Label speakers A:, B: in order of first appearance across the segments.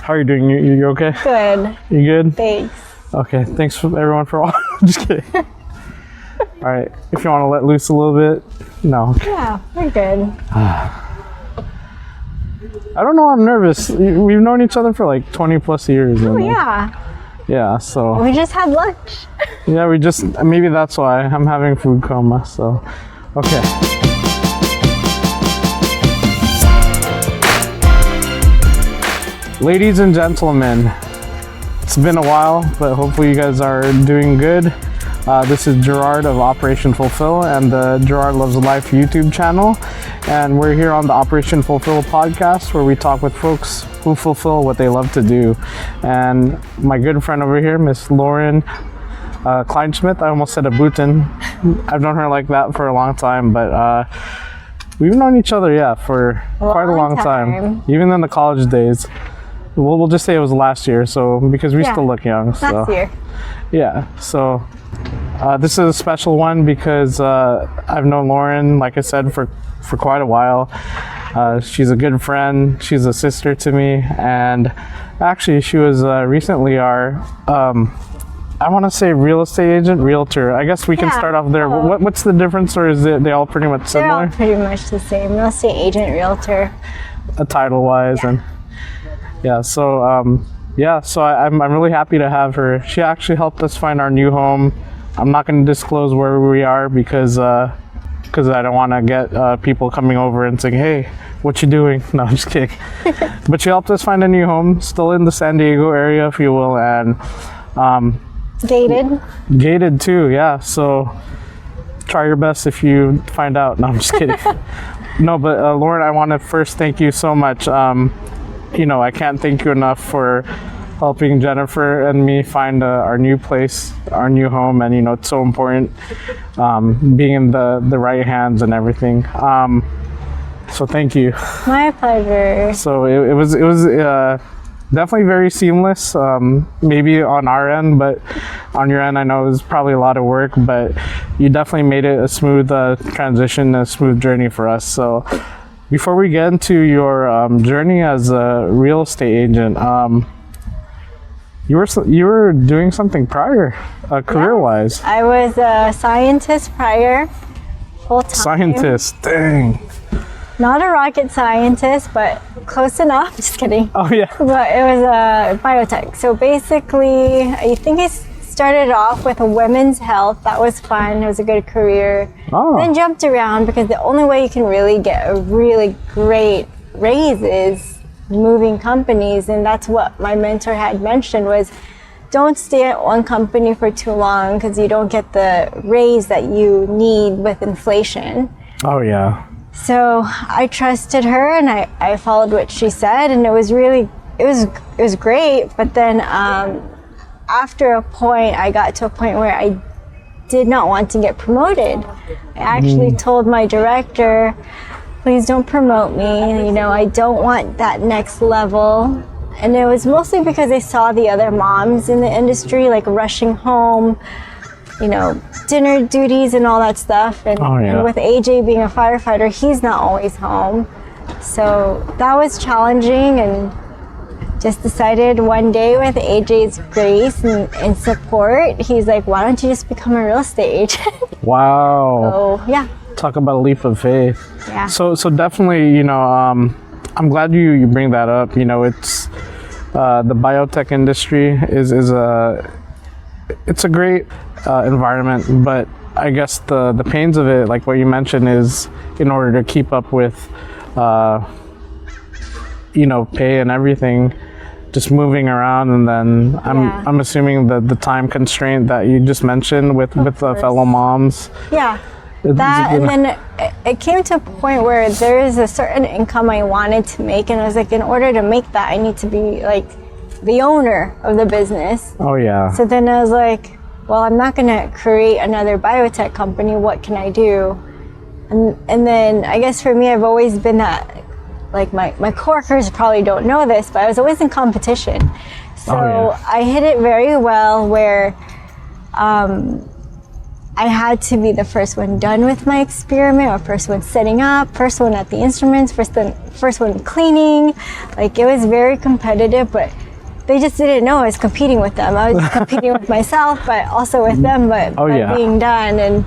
A: How are you doing? You okay?
B: Good.
A: You good?
B: Thanks.
A: Okay, thanks for everyone for all. Just kidding. All right, if you want to let loose a little bit. No.
B: Yeah, we're good.
A: I don't know, I'm nervous. We've known each other for like 20 plus years.
B: Oh, yeah.
A: Yeah, so.
B: We just had lunch.
A: Yeah, maybe that's why I'm having food coma, so. Okay. Ladies and gentlemen, it's been a while, but hopefully you guys are doing good. This is Gerard of Operation Fulfill and the Gerard Loves Life YouTube channel. And we're here on the Operation Fulfill podcast where we talk with folks who fulfill what they love to do. And my good friend over here, Miss Lauren Kleinschmidt, I almost said a Bhutan. I've known her like that for a long time, but we've known each other, for quite a long time. Even in the college days. We'll just say it was last year, so because we still look young.
B: Last year.
A: Yeah, so this is a special one because I've known Lauren, like I said, for quite a while. She's a good friend. She's a sister to me, and actually she was recently our, I want to say real estate agent, realtor. I guess we can start off there. What's the difference, or is they all pretty much similar?
B: They're all pretty much the same. Real estate agent, realtor.
A: Title-wise, and so I'm really happy to have her. She actually helped us find our new home. I'm not going to disclose where we are because I don't want to get people coming over and saying, hey, what you doing? No, I'm just kidding. But she helped us find a new home, still in the San Diego area, if you will, and gated too, yeah. So try your best if you find out. No, I'm just kidding. No, but Lauren, I want to first thank you so much. I can't thank you enough for helping Jennifer and me find our new place, our new home, and it's so important being in the right hands and everything. So thank you.
B: My pleasure.
A: So it was definitely very seamless, maybe on our end, but on your end I know it was probably a lot of work, but you definitely made it a smooth transition, a smooth journey for us. So before we get into your journey as a real estate agent, you were doing something prior, career-wise.
B: I was a scientist prior, full-time.
A: Scientist, dang.
B: Not a rocket scientist, but close enough. Just kidding.
A: Oh yeah.
B: But it was a biotech. So basically, I think I started off with women's health. That was fun. It was a good career.
A: Oh.
B: Then jumped around because the only way you can really get a really great raise is moving companies, and that's what my mentor had mentioned was don't stay at one company for too long because you don't get the raise that you need with inflation.
A: Oh yeah.
B: So I trusted her and I followed what she said, and it was great. But then after a point, I got to a point where I did not want to get promoted. I actually told my director, please don't promote me. I don't want that next level. And it was mostly because I saw the other moms in the industry, like rushing home, dinner duties and all that stuff. And, and with AJ being a firefighter, he's not always home. So that was challenging, and just decided one day with AJ's grace and support, he's like, why don't you just become a real estate agent?
A: Wow.
B: So, yeah.
A: Talk about a leap of faith.
B: Yeah.
A: So definitely, I'm glad you bring that up. It's the biotech industry is a great environment, but I guess the pains of it, like what you mentioned, is in order to keep up with pay and everything, just moving around, and then I'm assuming the time constraint that you just mentioned with the fellow moms.
B: Yeah. And then it came to a point where there is a certain income I wanted to make, and I was like, in order to make that, I need to be like the owner of the business.
A: Oh yeah.
B: So then I was like, well, I'm not gonna create another biotech company. What can I do? And then I guess for me, I've always been that, like my coworkers probably don't know this, but I was always in competition. So I hit it very well where I had to be the first one done with my experiment, or first one setting up, first one at the instruments, first one cleaning. Like, it was very competitive, but they just didn't know I was competing with them. I was competing with myself, but also with them, but by being done and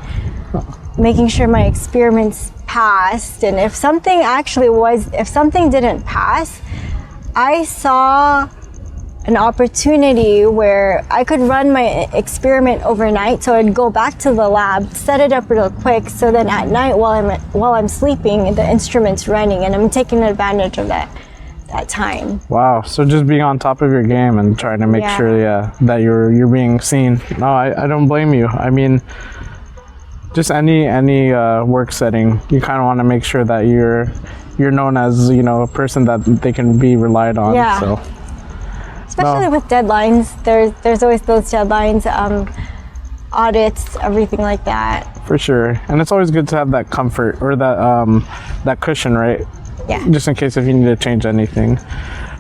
B: making sure my experiments passed. And if something didn't pass, I saw an opportunity where I could run my experiment overnight. So I'd go back to the lab, set it up real quick, so then at night while I'm sleeping, the instrument's running, and I'm taking advantage of that time.
A: Wow. So just being on top of your game and trying to make sure that you're being seen. No, I don't blame you. I mean, just any work setting, you kind of want to make sure that you're known as, you know, a person that they can be relied on.
B: Yeah.
A: So
B: especially with deadlines, there's always those deadlines, audits, everything like that.
A: For sure. And it's always good to have that comfort, or that cushion, right?
B: Yeah.
A: Just in case if you need to change anything.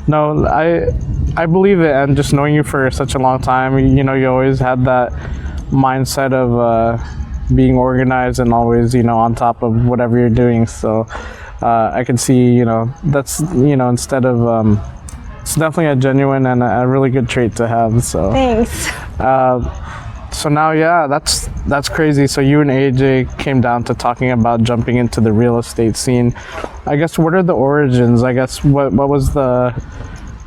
A: No, I believe it, and just knowing you for such a long time, you know, you always had that mindset of being organized and always, you know, on top of whatever you're doing. So I can see, you know, that's, you know, instead of it's definitely a genuine and a really good trait to have. So
B: thanks.
A: So now, that's crazy. So you and AJ came down to talking about jumping into the real estate scene. I guess, what are the origins? I guess, what was the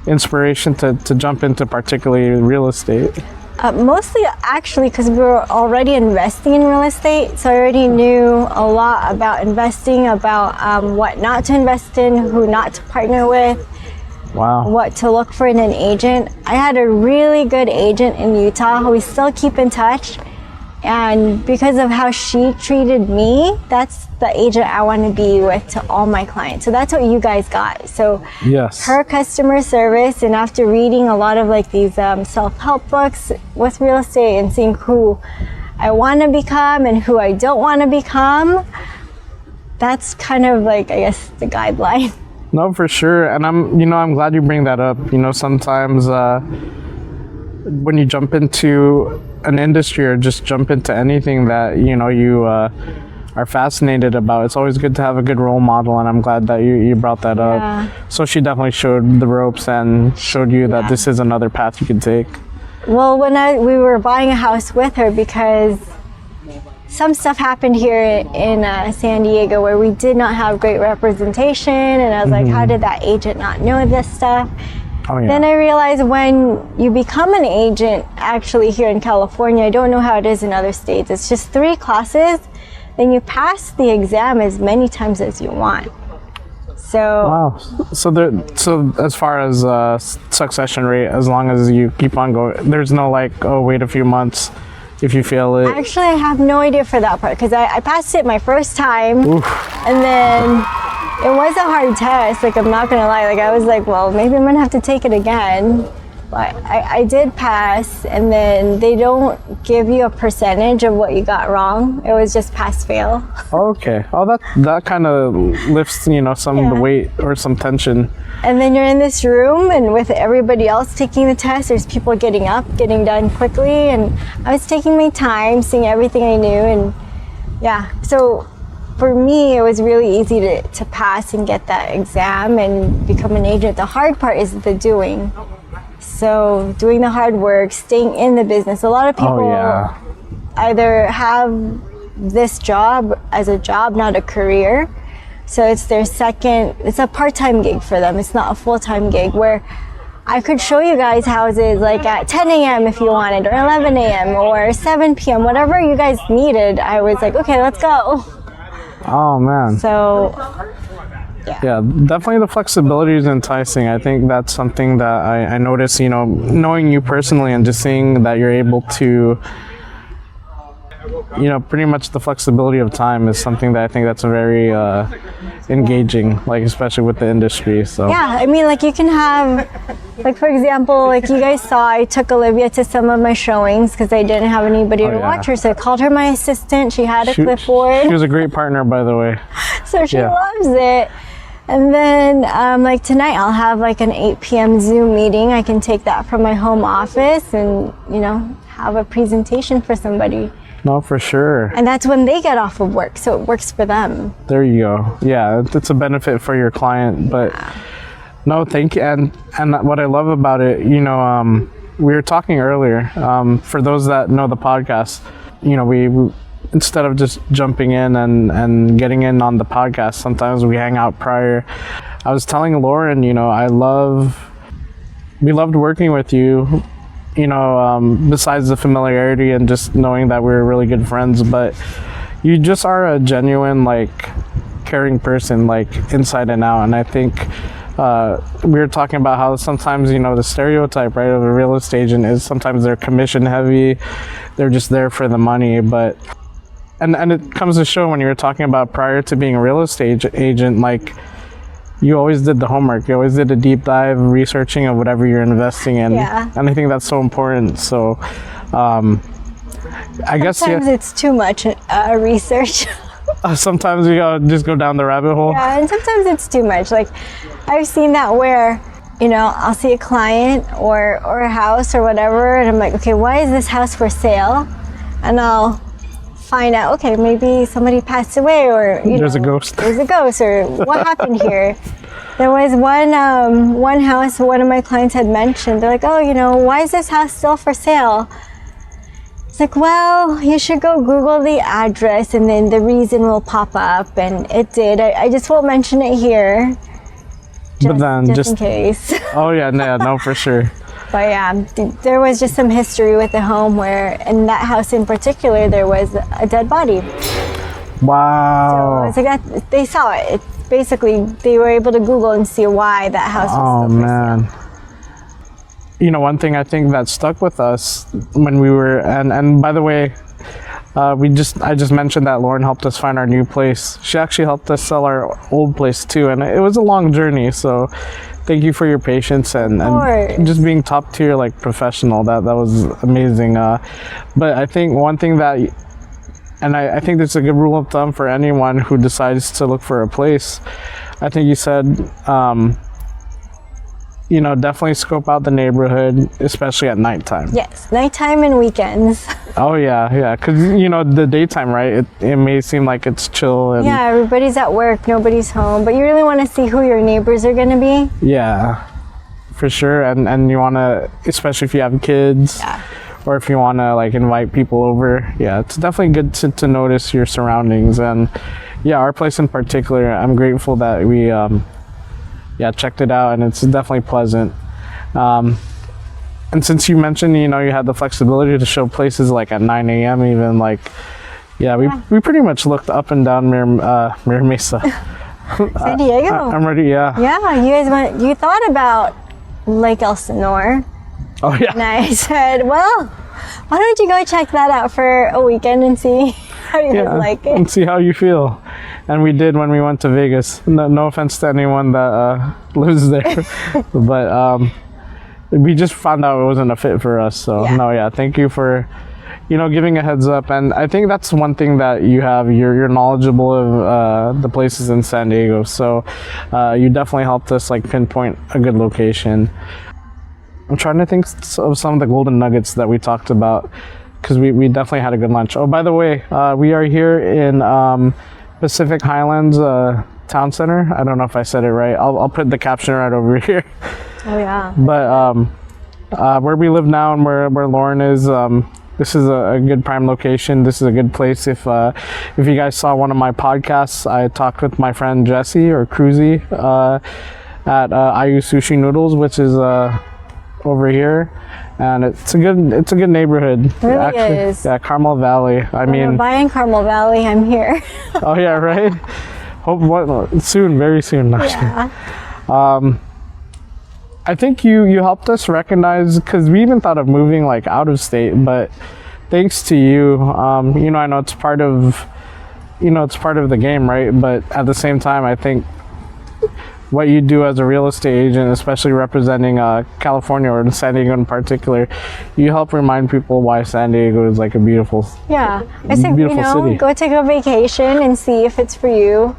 A: inspiration to jump into particularly real estate?
B: Mostly actually because we were already investing in real estate. So I already knew a lot about investing, about what not to invest in, who not to partner with.
A: Wow.
B: What to look for in an agent. I had a really good agent in Utah who we still keep in touch. And because of how she treated me, that's the agent I want to be with to all my clients. So that's what you guys got. So
A: yes,
B: her customer service, and after reading a lot of like these self-help books with real estate and seeing who I want to become and who I don't want to become, that's kind of like, I guess, the guideline.
A: No, for sure. And I'm glad you bring that up. You know, sometimes when you jump into an industry or just jump into anything that, you know, you are fascinated about, it's always good to have a good role model, and I'm glad that you brought that up. So she definitely showed the ropes and showed you that this is another path you can take. Well,
B: when we were buying a house with her, because some stuff happened here in San Diego where we did not have great representation, and I was like, how did that agent not know this stuff? Then I realized when you become an agent, actually here in California, I don't know how it is in other states, it's just 3 classes, then you pass the exam as many times as you want. So
A: wow. So as far as succession rate, as long as you keep on going, there's no like, oh, wait a few months if you fail it?
B: Actually, I have no idea for that part, because I passed it my first time. Oof. And then it was a hard test, like, I'm not gonna lie. Like, I was like, well, maybe I'm gonna have to take it again. But I did pass, and then they don't give you a percentage of what you got wrong. It was just pass fail.
A: Okay. Oh, that kind of lifts, you know, some of the weight or some tension.
B: And then you're in this room, and with everybody else taking the test, there's people getting up, getting done quickly, and I was taking my time, seeing everything I knew, and so for me, it was really easy to pass and get that exam and become an agent. The hard part is the doing. So doing the hard work, staying in the business. A lot of people either have this job as a job, not a career. So it's their it's a part-time gig for them. It's not a full-time gig, where I could show you guys houses like at 10 a.m. if you wanted, or 11 a.m. or 7 p.m., whatever you guys needed. I was like, okay, let's go.
A: Oh, man.
B: So
A: yeah, definitely the flexibility is enticing. I think that's something that I notice, you know, knowing you personally and just seeing that you're able to, you know, pretty much the flexibility of time is something that I think that's very engaging, like, especially with the industry. So
B: yeah, I mean, like, you can have, like, for example, like you guys saw, I took Olivia to some of my showings because I didn't have anybody to watch her, so I called her my assistant. She had a clipboard.
A: She was a great partner, by the way.
B: So she loves it. And then like tonight I'll have like an 8 p.m. Zoom meeting. I can take that from my home office and, you know, have a presentation for somebody.
A: No, for sure.
B: And that's when they get off of work, so it works for them.
A: There you go. Yeah, it's a benefit for your client, but no, thank you. And what I love about it, we were talking earlier, for those that know the podcast, we instead of just jumping in and getting in on the podcast, sometimes we hang out prior. I was telling Lauren, we loved working with you, besides the familiarity and just knowing that we're really good friends, but you just are a genuine, caring person, inside and out. And I think we were talking about how sometimes, the stereotype, right, of a real estate agent is sometimes they're commission heavy, they're just there for the money, but and it comes to show when you were talking about prior to being a real estate agent, you always did the homework. You always did a deep dive researching of whatever you're investing in.
B: Yeah.
A: And I think that's so important. So I guess
B: sometimes it's too much research.
A: Sometimes you just go down the rabbit hole.
B: Yeah, and sometimes it's too much. I've seen that where, I'll see a client or a house or whatever, and I'm like, okay, why is this house for sale? And I'll find out, okay, maybe somebody passed away, or
A: there's a ghost.
B: There's a ghost, or what happened here. There was one house one of my clients had mentioned. They're like, oh, why is this house still for sale? It's like, well, you should go Google the address and then the reason will pop up, and it did. I just won't mention it here,
A: but then
B: just in case.
A: Oh yeah, no, for sure.
B: But yeah, there was just some history with the home where, in that house in particular, there was a dead body.
A: Wow.
B: So it's they saw it. It's basically, they were able to Google and see why that house was still for
A: sale. One thing I think that stuck with us when we were, and by the way, I just mentioned that Lauren helped us find our new place. She actually helped us sell our old place too, and it was a long journey. So thank you for your patience and just being top tier, professional. That was amazing. But I think one thing that, and I think that's a good rule of thumb for anyone who decides to look for a place. I think you said, definitely scope out the neighborhood, especially at nighttime.
B: Yes, nighttime and weekends.
A: Oh yeah, because the daytime, right? It may seem like it's chill and
B: yeah, everybody's at work, nobody's home, but you really want to see who your neighbors are going to be.
A: Yeah, for sure, and you want to, especially if you have kids, or if you want to invite people over. Yeah, it's definitely good to notice your surroundings, and our place in particular, I'm grateful that we checked it out, and it's definitely pleasant. And since you mentioned, you had the flexibility to show places at 9 a.m. even, we pretty much looked up and down Mira Mesa.
B: San Diego.
A: I'm ready, yeah.
B: Yeah, you thought about Lake Elsinore.
A: Oh, yeah.
B: And I said, well, why don't you go check that out for a weekend and see how you guys like it.
A: And see how you feel. And we did when we went to Vegas. No offense to anyone that lives there. But we just found out it wasn't a fit for us. So thank you for giving a heads up. And I think that's one thing that you have. You're knowledgeable of the places in San Diego. So you definitely helped us pinpoint a good location. I'm trying to think of some of the golden nuggets that we talked about, because we definitely had a good lunch. Oh, by the way, we are here in Pacific Highlands Town Center. I don't know if I said it right. I'll put the caption right over here.
B: Oh yeah.
A: But where we live now and where Lauren is, this is a good prime location. This is a good place. If you guys saw one of my podcasts, I talked with my friend Jesse or Cruzy at Ayu Sushi Noodles, which is over here, and it's a good neighborhood.
B: It really is.
A: Yeah, Carmel Valley.
B: When we're buying Carmel Valley, I'm here.
A: Oh yeah, right. Hope soon, very soon.
B: Yeah.
A: I think you helped us recognize, because we even thought of moving out of state, but thanks to you, I know it's part of the game, right? But at the same time, I think what you do as a real estate agent, especially representing California or San Diego in particular, you help remind people why San Diego is a beautiful,
B: I think
A: city.
B: Go take a vacation and see if it's for you.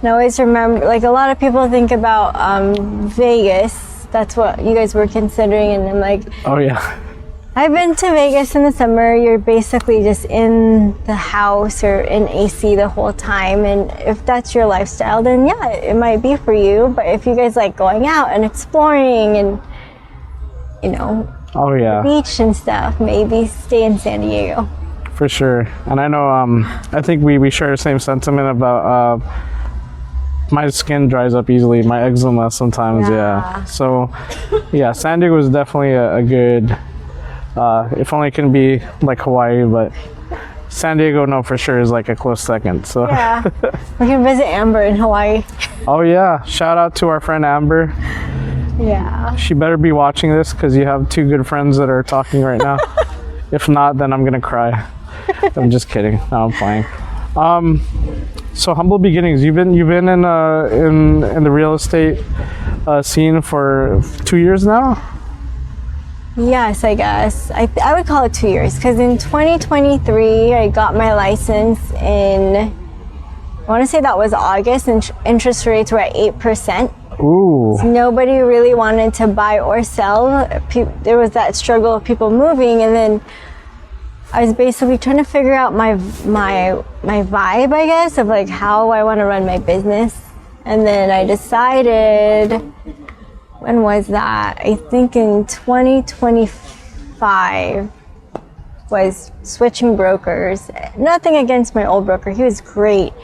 B: And always remember, a lot of people think about Vegas. That's what you guys were considering, and I'm like,
A: oh yeah.
B: I've been to Vegas in the summer. You're basically just in the house or in AC the whole time. And if that's your lifestyle, then yeah, it might be for you. But if you guys like going out and exploring and, you know,
A: Oh yeah,
B: beach and stuff, maybe stay in San Diego.
A: for sure. And I know, I think we share the same sentiment about my skin dries up easily, my eczema sometimes, yeah. So yeah, San Diego is definitely a good, if only it can be like Hawaii, but San Diego, no, for sure is like a close second. So
B: Yeah, we can visit Amber in Hawaii.
A: oh yeah, shout out to our friend Amber.
B: Yeah.
A: She better be watching this because you have two good friends that are talking right now. If not, then I'm gonna cry. I'm just kidding. No, I'm playing. So humble beginnings. You've been in the real estate scene for 2 years now.
B: Yes, I guess. I would call it 2 years because in 2023, I got my license in, I want to say that was August, and interest rates were at 8%.
A: Ooh.
B: Nobody really wanted to buy or sell. There was that struggle of people moving, and then I was basically trying to figure out my vibe, I guess, of like how I want to run my business. And then I decided, when was that? I think in 2025 was switching brokers. Nothing against my old broker. He was great.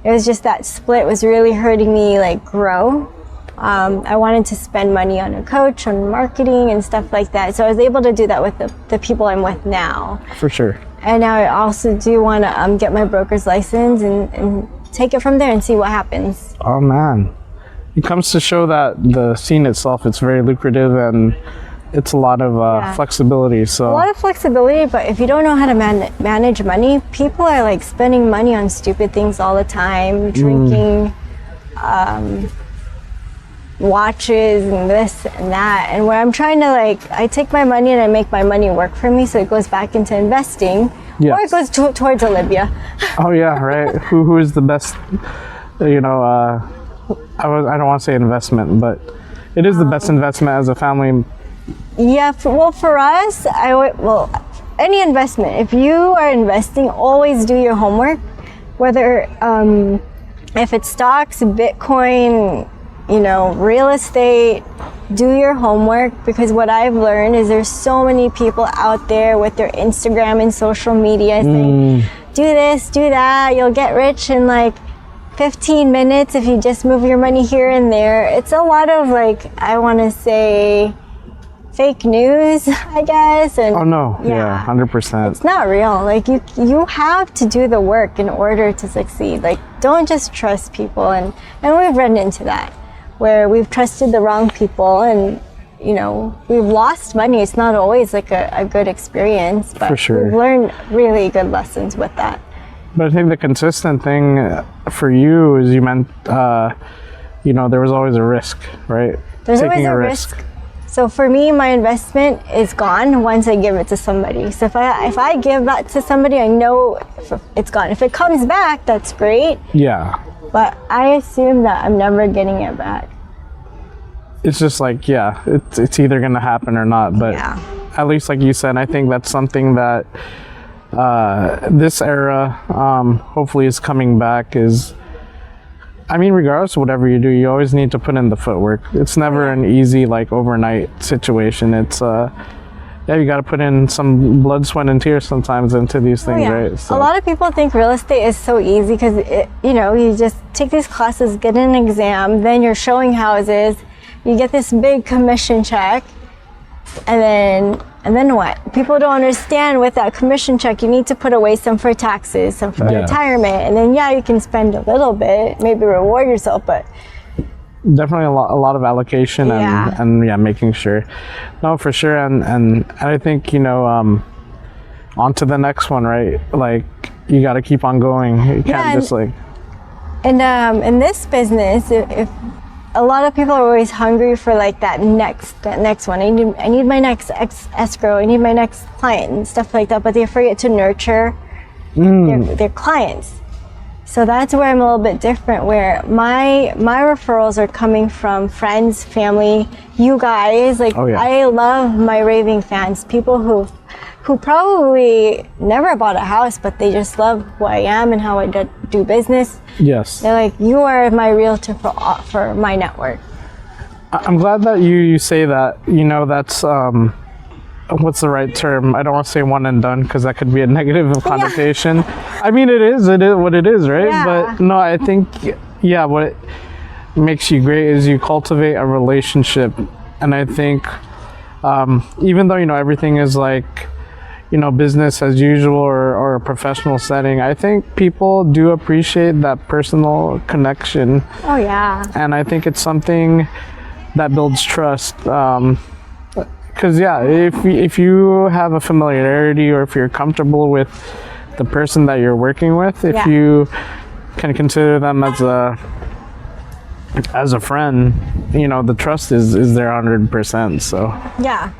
B: It was just that split was really hurting me like grow. I wanted to spend money on a coach, on marketing and stuff like that. So I was able to do that with the people I'm with now.
A: For sure.
B: And now I also do want to get my broker's license and take it from there and see what happens.
A: Oh man. It comes to show that the scene itself, it's very lucrative and it's a lot of flexibility. So
B: a lot of flexibility, but if you don't know how to manage money, people are like spending money on stupid things all the time, drinking, watches and this and that. And where I'm trying to I take my money and I make my money work for me, so it goes back into investing, or it goes towards Olivia.
A: Oh yeah, right. Who is the best? I don't want to say investment, but it is the best investment as a family.
B: Yeah, for us, any investment, if you are investing, always do your homework, whether if it's stocks, Bitcoin, real estate, do your homework, because what I've learned is there's so many people out there with their Instagram and social media saying, do this, do that, you'll get rich in 15 minutes if you just move your money here and there. It's a lot of I want to say fake news, I guess. And
A: oh no, yeah, 100%.
B: It's not real. You have to do the work in order to succeed. Don't just trust people, and we've run into that where we've trusted the wrong people, and we've lost money. It's not always a good experience, but
A: for sure,
B: we've learned really good lessons with that.
A: But I think the consistent thing for you is you meant, there was always a risk, right?
B: There's always a risk. So for me, my investment is gone once I give it to somebody. So if I give that to somebody, I know it's gone. If it comes back, that's great.
A: Yeah.
B: But I assume that I'm never getting it back.
A: It's just it's either going to happen or not. But at least like you said, I think that's something that this era hopefully is coming back. Regardless of whatever you do, you always need to put in the footwork. It's never an easy overnight situation. It's you got to put in some blood, sweat, and tears sometimes into these things, right? So.
B: A lot of people think real estate is so easy because you just take these classes, get an exam, then you're showing houses, you get this big commission check, and then what? People don't understand with that commission check, you need to put away some for taxes, some for retirement, and then you can spend a little bit, maybe reward yourself, but
A: definitely a lot of allocation and making sure. No, for sure, and I think on to the next one, right? You got to keep on going. You can't just
B: And in this business, if a lot of people are always hungry for that next one. I need my next escrow. I need my next client and stuff like that. But they forget to nurture their clients. So that's where I'm a little bit different. Where my referrals are coming from friends, family, you guys. I love my raving fans, people who who probably never bought a house, but they just love who I am and how I do business.
A: Yes.
B: They're like, you are my realtor for my network.
A: I'm glad that you say that. You know, that's what's the right term? I don't want to say one and done because that could be a negative connotation. I mean, it is what it is, right?
B: Yeah.
A: But no, I think, what it makes you great is you cultivate a relationship. And I think even though, everything is like, business as usual or a professional setting, I think people do appreciate that personal connection.
B: Oh, yeah.
A: And I think it's something that builds trust. Because if you have a familiarity or if you're comfortable with the person that you're working with, if you can consider them as a friend, the trust is there 100%. So
B: yeah,